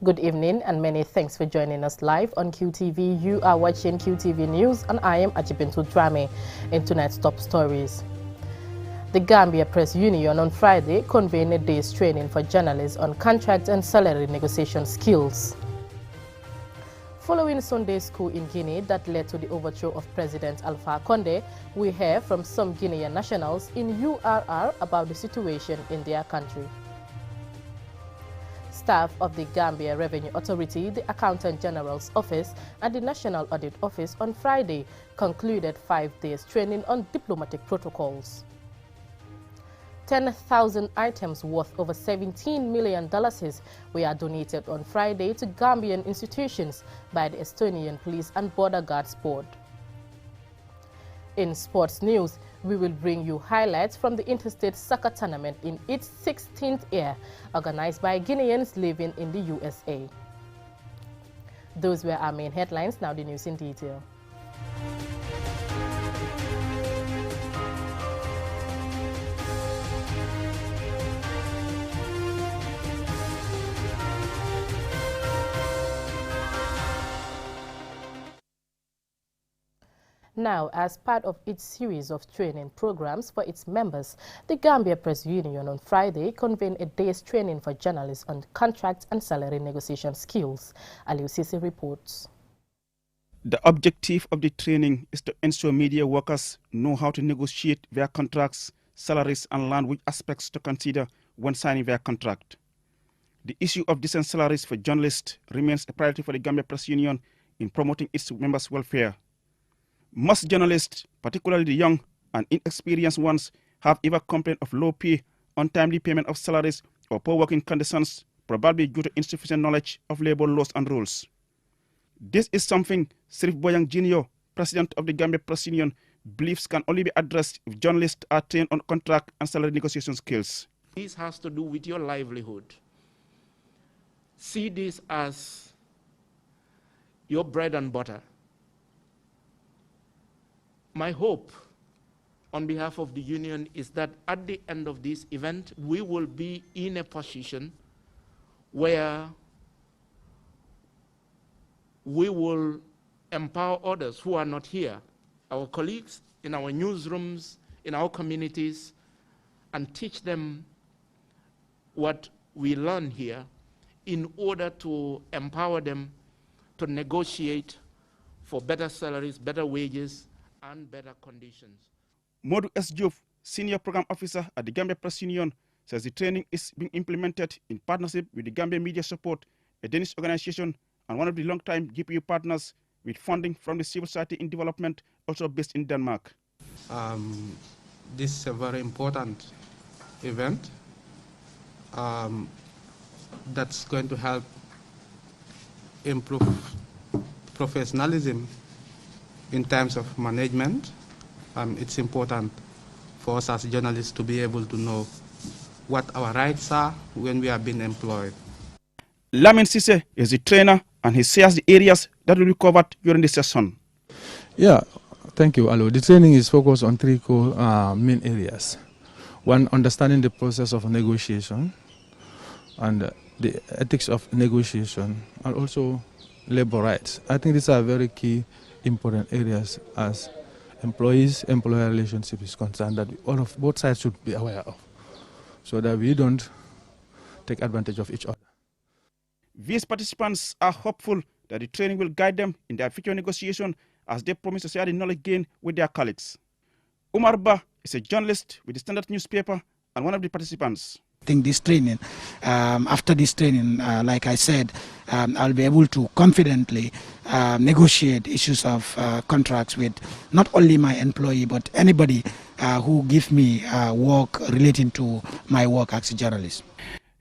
Good evening and many thanks for joining us live on QTV. You are watching QTV News and I am Ajibintu Drame. In tonight's top stories. The Gambia Press Union on Friday convened a day's training for journalists on contract and salary negotiation skills. Following Sunday school in Guinea that led to the overthrow of President Alpha Condé, we hear from some Guinean nationals in URR about the situation in their country. Staff of the Gambia Revenue Authority, the Accountant General's Office, and the National Audit Office on Friday concluded 5 days training on diplomatic protocols. 10,000 items worth over $17 million were donated on Friday to Gambian institutions by the Estonian Police and Border Guards Board. In sports news, we will bring you highlights from the Interstate Soccer Tournament in its 16th year, organized by Guineans living in the USA. Those were our main headlines. Now the news in detail. Now, as part of its series of training programs for its members, the Gambia Press Union on Friday convened a day's training for journalists on contract and salary negotiation skills. Aliu Sisi reports. The objective of the training is to ensure media workers know how to negotiate their contracts, salaries, and learn which aspects to consider when signing their contract. The issue of decent salaries for journalists remains a priority for the Gambia Press Union in promoting its members' welfare. Most journalists, particularly the young and inexperienced ones, have either complained of low pay, untimely payment of salaries, or poor working conditions, probably due to insufficient knowledge of labor laws and rules. This is something Sirif Boyang Jr., president of the Gambia Press Union, believes can only be addressed if journalists are trained on contract and salary negotiation skills. This has to do with your livelihood. See this as your bread and butter. My hope on behalf of the union is that at the end of this event, we will be in a position where we will empower others who are not here, our colleagues in our newsrooms, in our communities, and teach them what we learn here in order to empower them to negotiate for better salaries, better wages, and better conditions. Modu S. Diop, Senior Program Officer at the Gambia Press Union, says the training is being implemented in partnership with the Gambia Media Support, a Danish organization, and one of the long-time GPU partners with funding from the Civil Society in Development, also based in Denmark. This is a very important event that's going to help improve professionalism in terms of management. It's important for us as journalists to be able to know what our rights are when we are being employed. Lamin Sise is the trainer and he shares the areas that will be covered during the session. Yeah, thank you, Alo. The training is focused on 3 core main areas. One, understanding the process of negotiation and the ethics of negotiation, and also labor rights. I think these are very key important areas as employees-employer relationship is concerned that both sides should be aware of, so that we don't take advantage of each other. These participants are hopeful that the training will guide them in their future negotiation as they promise to share the knowledge gained with their colleagues. Umar Ba is a journalist with the Standard newspaper and one of the participants. I think this training, after this training, like I said, I'll be able to confidently negotiate issues of contracts with not only my employee, but anybody who gives me work relating to my work as a journalist.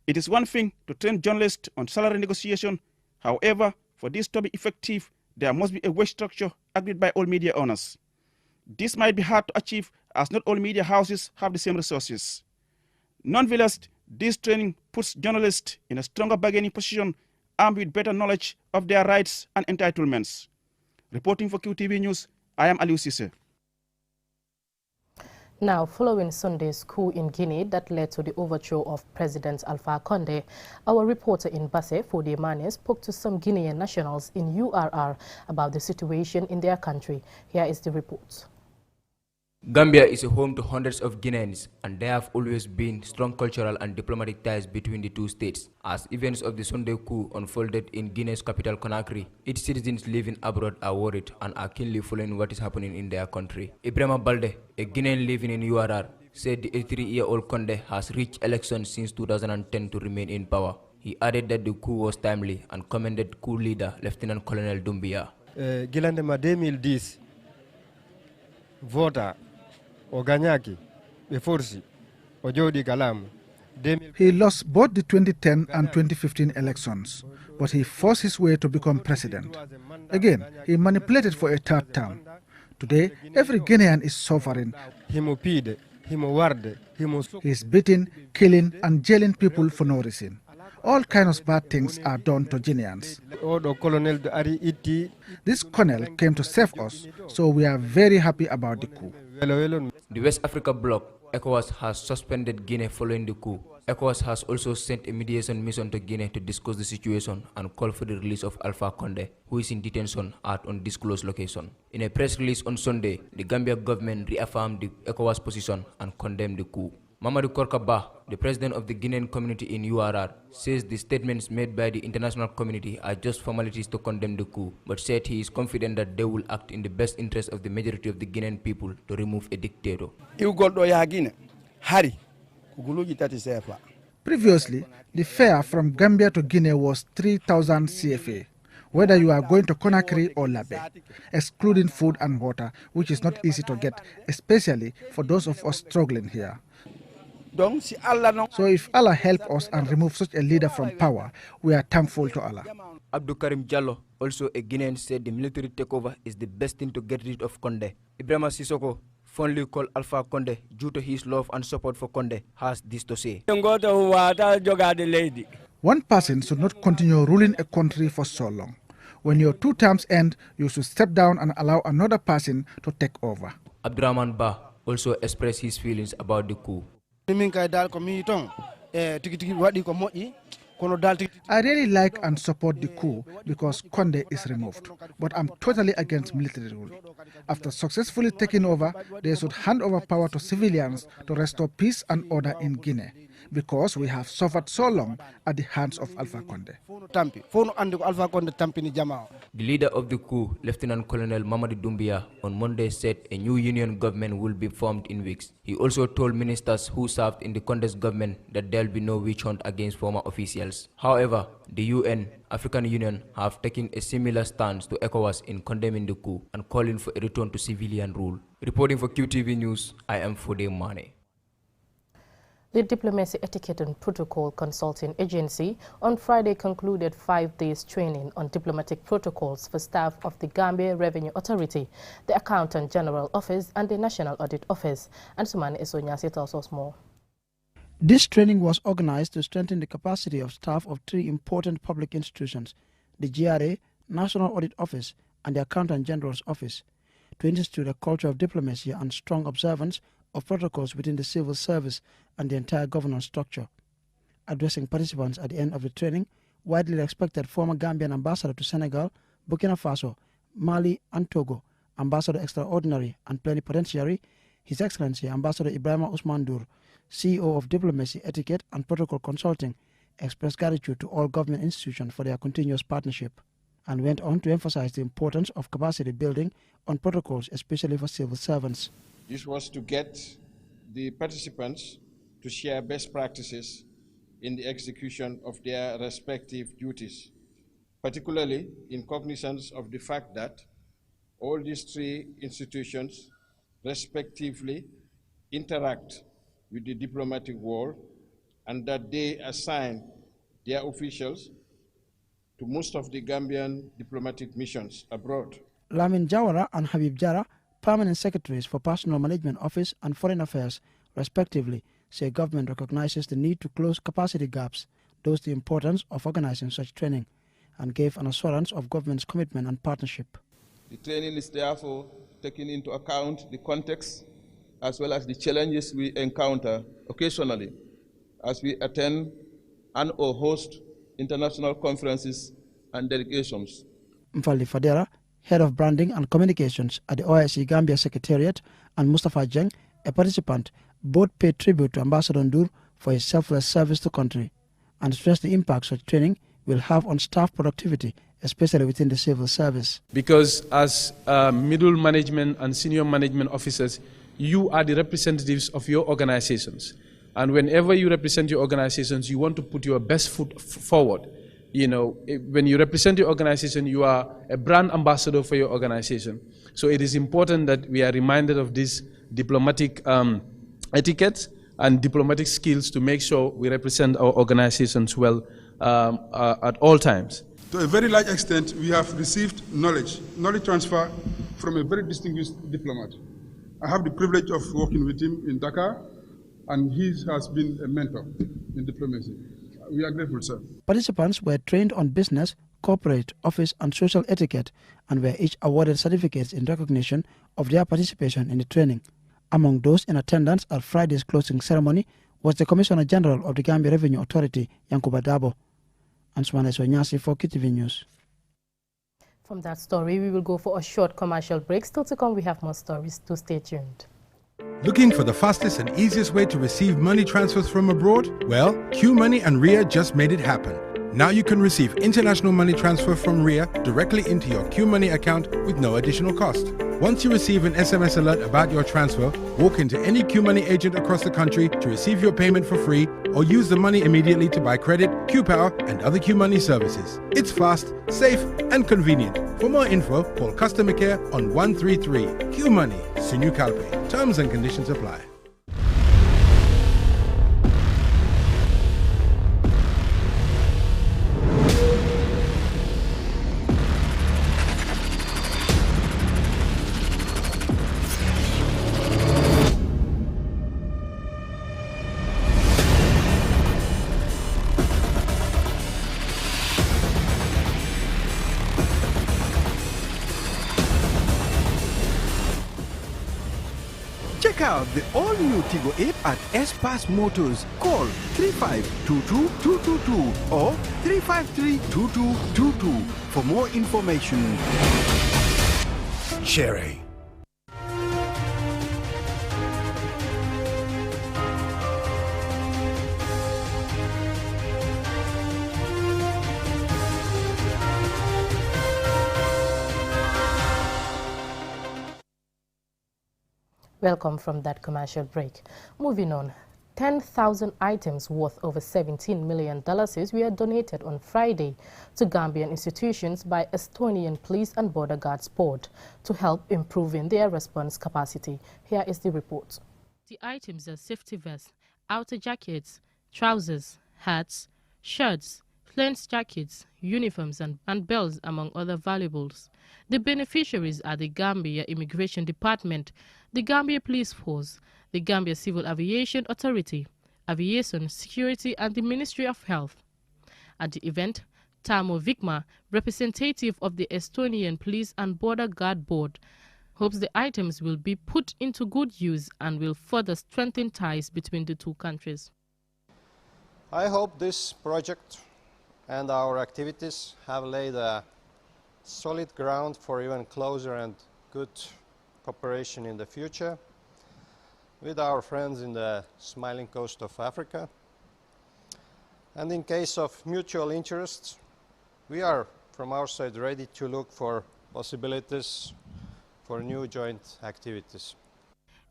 It is one thing to train journalists on salary negotiation. However, for this to be effective, there must be a wage structure agreed by all media owners. This might be hard to achieve as not all media houses have the same resources. Nonetheless, this training puts journalists in a stronger bargaining position, armed with better knowledge of their rights and entitlements. Reporting for QTV News, I am Aliu Sise. Now, following Sunday's coup in Guinea that led to the overthrow of President Alpha Condé, our reporter in Basse, Fode Mane, spoke to some Guinean nationals in URR about the situation in their country. Here is the report. Gambia is a home to hundreds of Guineans, and there have always been strong cultural and diplomatic ties between the two states. As events of the Sunday coup unfolded in Guinea's capital Conakry, its citizens living abroad are worried and are keenly following what is happening in their country. Ibrahima Balde, a Guinean living in URR, said the 83-year-old Condé has reached elections since 2010 to remain in power. He added that the coup was timely and commended coup leader Lieutenant Colonel Doumbia. Gilande ma 2010 vota o ganyaki be forsi o jodi kalamu. He lost both the 2010 and 2015 elections, but he forced his way to become president. Again, he manipulated for a third term. Today, every Guinean is suffering. He is beating, killing and jailing people for no reason. All kinds of bad things are done to Guineans. This colonel came to save us, so we are very happy about the coup. The West Africa bloc, ECOWAS, has suspended Guinea following the coup. ECOWAS has also sent a mediation mission to Guinea to discuss the situation and call for the release of Alpha Condé, who is in detention at undisclosed location. In a press release on Sunday, the Gambia government reaffirmed the ECOWAS position and condemned the coup. Mamadou Korkaba, the president of the Guinean community in URR, says the statements made by the international community are just formalities to condemn the coup, but said he is confident that they will act in the best interest of the majority of the Guinean people to remove a dictator. Previously, the fare from Gambia to Guinea was 3,000 CFA, whether you are going to Conakry or Labe, excluding food and water, which is not easy to get, especially for those of us struggling here. So if Allah help us and remove such a leader from power, we are thankful to Allah. Abdou Karim Diallo, also a Guinean, said the military takeover is the best thing to get rid of Condé. Ibrahima Sissoko, fondly called Alpha Condé due to his love and support for Condé, has this to say. One person should not continue ruling a country for so long. When your 2 terms end, you should step down and allow another person to take over. Abdurrahman Ba also expressed his feelings about the coup. I really like and support the coup because Condé is removed, but I'm totally against military rule. After successfully taking over, they should hand over power to civilians to restore peace and order in Guinea, because we have suffered so long at the hands of Alpha Condé. The leader of the coup, Lieutenant Colonel Mamadou Doumbia, on Monday said a new union government will be formed in weeks. He also told ministers who served in the Condé's government that there will be no witch hunt against former officials. However, the UN, African Union have taken a similar stance to ECOWAS in condemning the coup and calling for a return to civilian rule. Reporting for QTV News, I am Fode Mane. The Diplomacy Etiquette and Protocol Consulting Agency on Friday concluded 5 days training on diplomatic protocols for staff of the Gambia Revenue Authority, the Accountant General Office and the National Audit Office. And Sumane Esonyasi tells us more. This training was organized to strengthen the capacity of staff of 3 important public institutions, the GRA, National Audit Office and the Accountant General's Office, to institute a culture of diplomacy and strong observance of protocols within the civil service and the entire governance structure. Addressing participants at the end of the training, widely respected former Gambian ambassador to Senegal, Burkina Faso, Mali and Togo, Ambassador Extraordinary and Plenipotentiary, His Excellency Ambassador Ibrahima Ousmane Dur, CEO of Diplomacy, Etiquette and Protocol Consulting, expressed gratitude to all government institutions for their continuous partnership, and went on to emphasize the importance of capacity building on protocols, especially for civil servants. This was to get the participants to share best practices in the execution of their respective duties, particularly in cognizance of the fact that all these 3 institutions respectively interact with the diplomatic world and that they assign their officials to most of the Gambian diplomatic missions abroad. Lamin Jawara and Habib Jara, permanent secretaries for Personal Management Office and Foreign Affairs, respectively, say government recognizes the need to close capacity gaps, dosed the importance of organizing such training, and gave an assurance of government's commitment and partnership. The training is therefore taking into account the context as well as the challenges we encounter occasionally as we attend and or host international conferences and delegations. Mfali Fadera, Head of Branding and Communications at the OIC Gambia Secretariat, and Mustafa Jeng, a participant, both paid tribute to Ambassador Ndur for his selfless service to country and stressed the impact such training will have on staff productivity, especially within the civil service. Because as middle management and senior management officers, you are the representatives of your organizations. And whenever you represent your organizations, you want to put your best foot forward. You know, when you represent your organization, you are a brand ambassador for your organization. So it is important that we are reminded of this diplomatic etiquette and diplomatic skills to make sure we represent our organizations well at all times. To a very large extent, we have received knowledge transfer from a very distinguished diplomat. I have the privilege of working with him in Dakar, and he has been a mentor in diplomacy. We are grateful, sir. Participants were trained on business, corporate, office, and social etiquette, and were each awarded certificates in recognition of their participation in the training. Among those in attendance at Friday's closing ceremony was the Commissioner General of the Gambia Revenue Authority, Yankuba Dabo. Ansumana Sonyasi for QTV News. From that story, we will go for a short commercial break. Still to come, we have more stories, so stay tuned. Looking for the fastest and easiest way to receive money transfers from abroad? Well, QMoney and RIA just made it happen. Now you can receive international money transfer from RIA directly into your QMoney account with no additional cost. Once you receive an SMS alert about your transfer, walk into any QMoney agent across the country to receive your payment for free, or use the money immediately to buy credit, QPower, and other QMoney services. It's fast, safe, and convenient. For more info, call customer care on 133. QMoney, Sinu Calpe. Terms and conditions apply. Check out the all-new Tigo 8 at S-Pass Motors. Call 3522-222 or 353-2222 for more information. Sherry. Welcome from that commercial break. Moving on, 10,000 items worth over $17 million were donated on Friday to Gambian institutions by Estonian Police and Border Guards Board to help improving their response capacity. Here is the report. The items are safety vests, outer jackets, trousers, hats, shirts, plain jackets, uniforms and belts, among other valuables. The beneficiaries are the Gambia Immigration Department, the Gambia Police Force, the Gambia Civil Aviation Authority, Aviation Security, and the Ministry of Health. At the event, Tamo Vikma, representative of the Estonian Police and Border Guard Board, hopes the items will be put into good use and will further strengthen ties between the two countries. I hope this project and our activities have laid a solid ground for even closer and good cooperation in the future with our friends in the smiling coast of Africa. And in case of mutual interests, we are from our side ready to look for possibilities for new joint activities.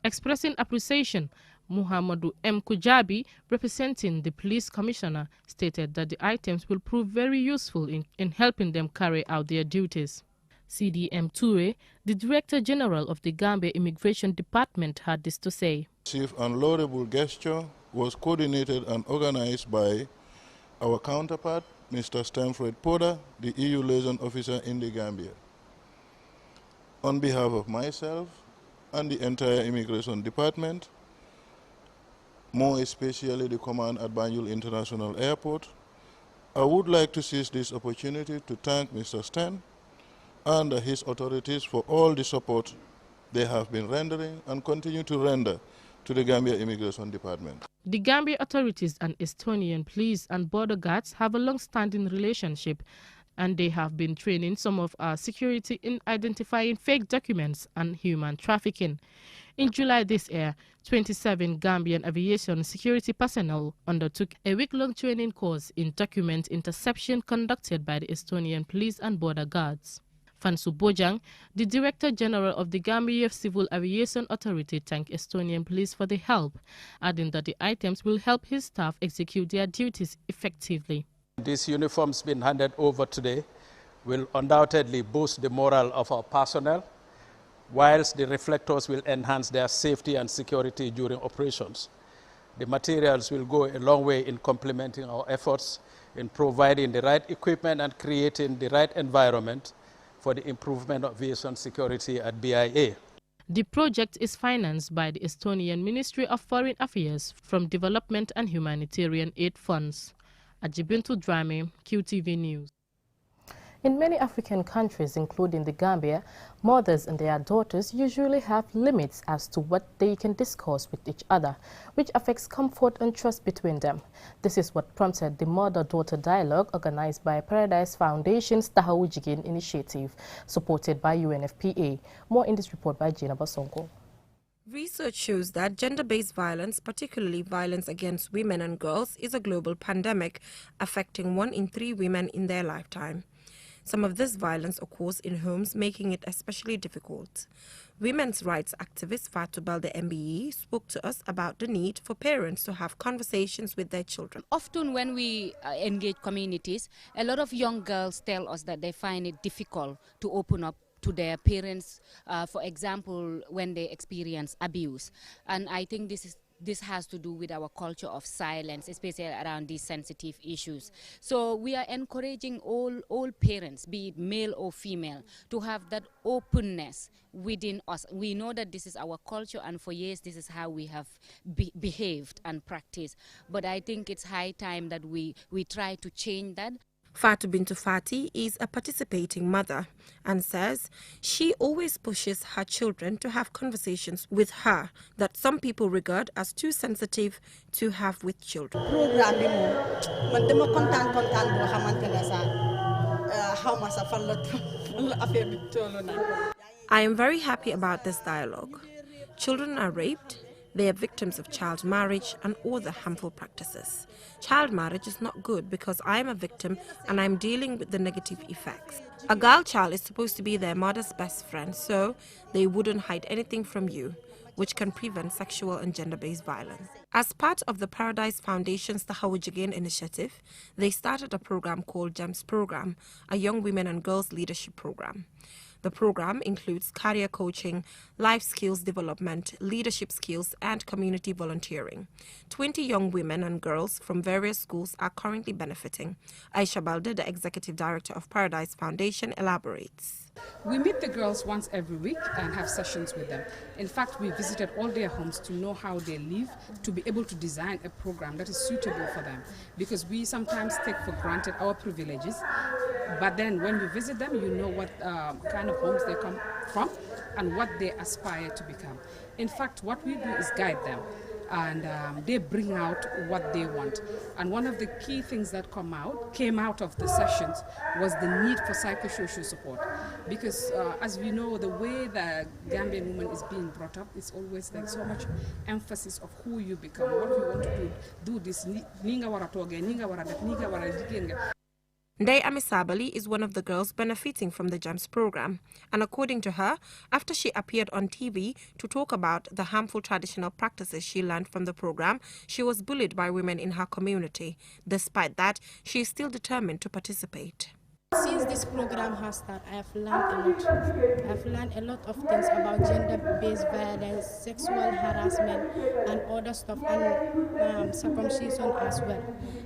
Expressing appreciation, Muhammadu M. Kujabi, representing the police commissioner, stated that the items will prove very useful in helping them carry out their duties. CDM Toure, the Director General of the Gambia Immigration Department, had this to say. This and laudable gesture was coordinated and organized by our counterpart, Mr. Stanford Porter, the EU Liaison Officer in the Gambia. On behalf of myself and the entire Immigration Department, more especially the command at Banjul International Airport, I would like to seize this opportunity to thank Mr. Stan and his authorities for all the support they have been rendering and continue to render to the Gambia Immigration Department. The Gambia authorities and Estonian police and border guards have a long-standing relationship, and they have been training some of our security in identifying fake documents and human trafficking. In July this year, 27 Gambian aviation security personnel undertook a week-long training course in document interception conducted by the Estonian police and border guards. Fansu Bojang, the Director General of the Gambia Civil Aviation Authority, thanked Estonian police for the help, adding that the items will help his staff execute their duties effectively. These uniforms being handed over today will undoubtedly boost the morale of our personnel, whilst the reflectors will enhance their safety and security during operations. The materials will go a long way in complementing our efforts in providing the right equipment and creating the right environment for the improvement of aviation security at BIA. The project is financed by the Estonian Ministry of Foreign Affairs from Development and Humanitarian Aid Funds. Ajibintu Drame, QTV News. In many African countries, including the Gambia, mothers and their daughters usually have limits as to what they can discuss with each other, which affects comfort and trust between them. This is what prompted the Mother-Daughter Dialogue organized by Paradise Foundation's Tahawujigin initiative, supported by UNFPA. More in this report by Gina Basongo. Research shows that gender-based violence, particularly violence against women and girls, is a global pandemic, affecting 1 in 3 women in their lifetime. Some of this violence occurs in homes, making it especially difficult. Women's rights activist Fatou Balde MBE spoke to us about the need for parents to have conversations with their children. Often when we engage communities, a lot of young girls tell us that they find it difficult to open up to their parents, for example, when they experience abuse. And I think this has to do with our culture of silence, especially around these sensitive issues. So we are encouraging all parents, be it male or female, to have that openness within us. We know that this is our culture, and for years this is how we have behaved and practiced. But I think it's high time that we try to change that. Fatou Bintu Fati is a participating mother and says she always pushes her children to have conversations with her that some people regard as too sensitive to have with children. I am very happy about this dialogue. Children are raped. They are victims of child marriage and other harmful practices. Child marriage is not good because I am a victim and I'm dealing with the negative effects. A girl child is supposed to be their mother's best friend, so they wouldn't hide anything from you, which can prevent sexual and gender-based violence. As part of the Paradise Foundation's Tahawujigin initiative, they started a program called GEMS Program, a young women and girls leadership program. The program includes career coaching, life skills development, leadership skills, and community volunteering. 20 young women and girls from various schools are currently benefiting. Aisha Balde, the executive director of Paradise Foundation, elaborates. We meet the girls once every week and have sessions with them. In fact, we visited all their homes to know how they live, to be able to design a program that is suitable for them. Because we sometimes take for granted our privileges, but then when you visit them, you know what kind of homes they come from and what they aspire to become. In fact, what we do is guide them, and they bring out what they want. And one of the key things that came out of the sessions was the need for psychosocial support. Because as we know, the way the Gambian woman is being brought up, it's always like so much emphasis of who you become, what you want to do this. Ndai Amisabali is one of the girls benefiting from the GEMS program, and according to her, after she appeared on TV to talk about the harmful traditional practices she learned from the program, she was bullied by women in her community. Despite that, she is still determined to participate. Since this program has started, I have learned a lot. I have learned a lot of things about gender-based violence, sexual harassment, and other stuff, and circumcision as well.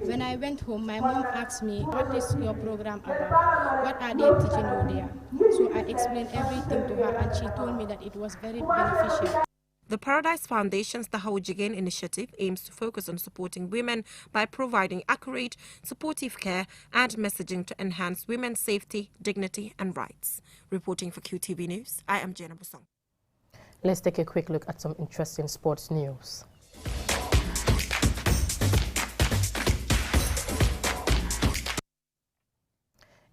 When I went home, my mom asked me, "What is your program about? What are they teaching you there?" So I explained everything to her, and she told me that it was very beneficial. The Paradise Foundation's Tahawujigin initiative aims to focus on supporting women by providing accurate, supportive care and messaging to enhance women's safety, dignity and rights. Reporting for QTV News, I am Jana Busong. Let's take a quick look at some interesting sports news.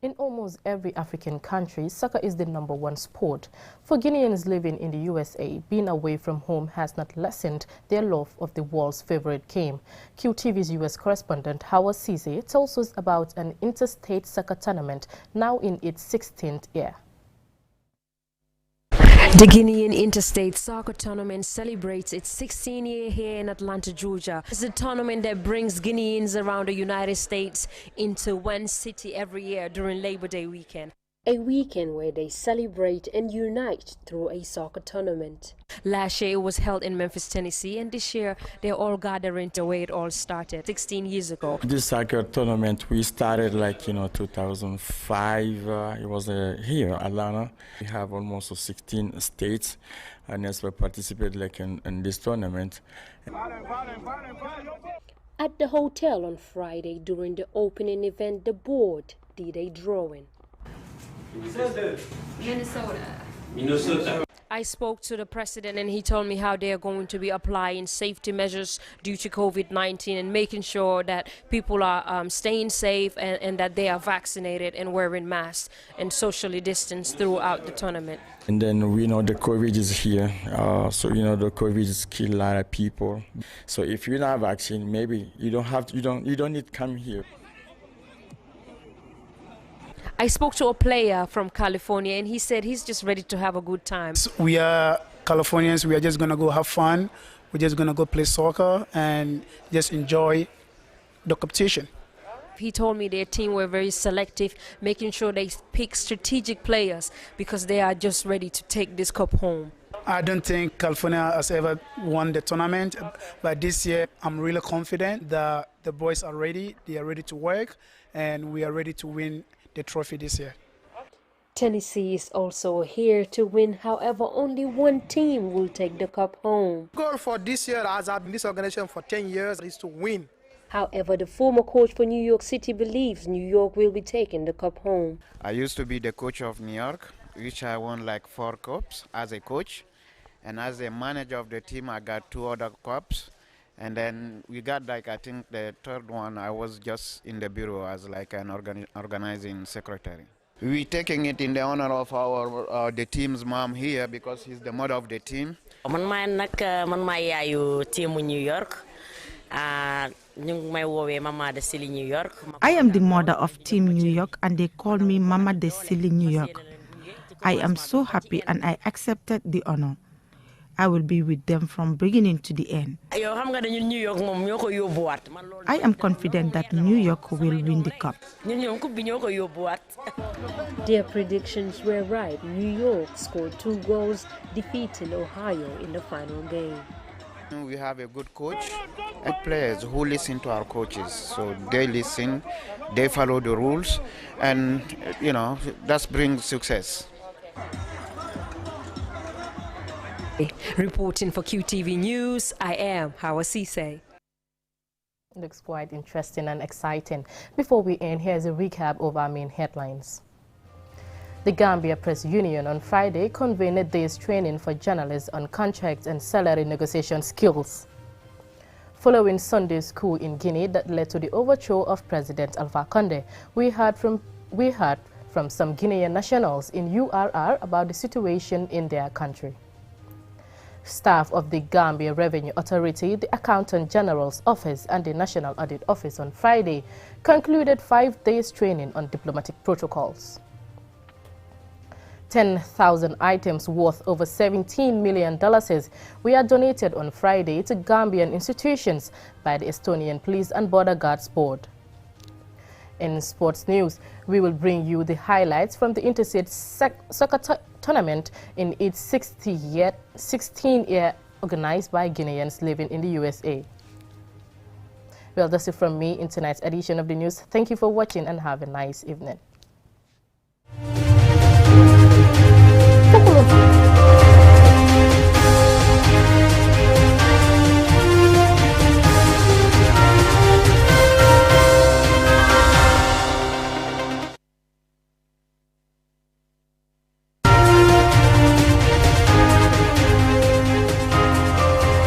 In almost every African country, soccer is the #1 sport. For Guineans living in the USA, being away from home has not lessened their love of the world's favorite game. QTV's US correspondent Howard Cisse tells us about an interstate soccer tournament now in its 16th year. The Guinean Interstate Soccer Tournament celebrates its 16th year here in Atlanta, Georgia. It's a tournament that brings Guineans around the United States into one city every year during Labor Day weekend. A weekend where they celebrate and unite through a soccer tournament. Last year it was held in Memphis, Tennessee, and this year they're all gathering to where it all started 16 years ago. This soccer tournament, we started 2005. It was here, Atlanta. We have almost 16 states, and as we participate in this tournament. At the hotel on Friday during the opening event, the board did a drawing. Minnesota. I spoke to the president and he told me how they are going to be applying safety measures due to COVID-19 and making sure that people are staying safe and that they are vaccinated and wearing masks and socially distanced throughout the tournament. And then we know the COVID is here, so the COVID is killing a lot of people. So if you're not vaccinated, maybe you don't need to come here. I spoke to a player from California and he said he's just ready to have a good time. We are Californians, we are just going to go have fun. We're just going to go play soccer and just enjoy the competition. He told me their team were very selective, making sure they pick strategic players because they are just ready to take this cup home. I don't think California has ever won the tournament, but this year I'm really confident that the boys are ready, they are ready to work, and we are ready to win the trophy this year. Tennessee is also here to win, however only one team will take the cup home. The goal for this year, as I've been in this organization for 10 years, is to win. However, the former coach for New York City believes New York will be taking the cup home. I used to be the coach of New York, which I won 4 cups as a coach, and as a manager of the team I got 2 other cups. And then we got I think the third one, I was just in the bureau as an organizing secretary. We're taking it in the honor of the team's mom here because he's the mother of the team. Man yaayu teamu New York. I am the mother of Team New York and they call me Mama de Silly New York. I am so happy and I accepted the honor. I will be with them from beginning to the end. I am confident that New York will win the cup. Their predictions were right. New York scored 2 goals, defeating Ohio in the final game. We have a good coach and players who listen to our coaches. So they listen, they follow the rules, and that brings success. Reporting for QTV News, I am Howard Cisse. Looks quite interesting and exciting. Before we end, here's a recap of our main headlines. The Gambia Press Union on Friday convened a day's training for journalists on contract and salary negotiation skills. Following Sunday's coup in Guinea that led to the overthrow of President Alpha Condé, we heard from some Guinean nationals in URR about the situation in their country. Staff of the Gambia Revenue Authority, the Accountant General's Office and the National Audit Office on Friday concluded 5 days training on diplomatic protocols. 10,000 items worth over $17 million were donated on Friday to Gambian institutions by the Estonian Police and Border Guards Board. In sports news, we will bring you the highlights from the Interstate Soccer Tournament in its 16th year organized by Guineans living in the USA. Well, that's it from me in tonight's edition of the news. Thank you for watching and have a nice evening.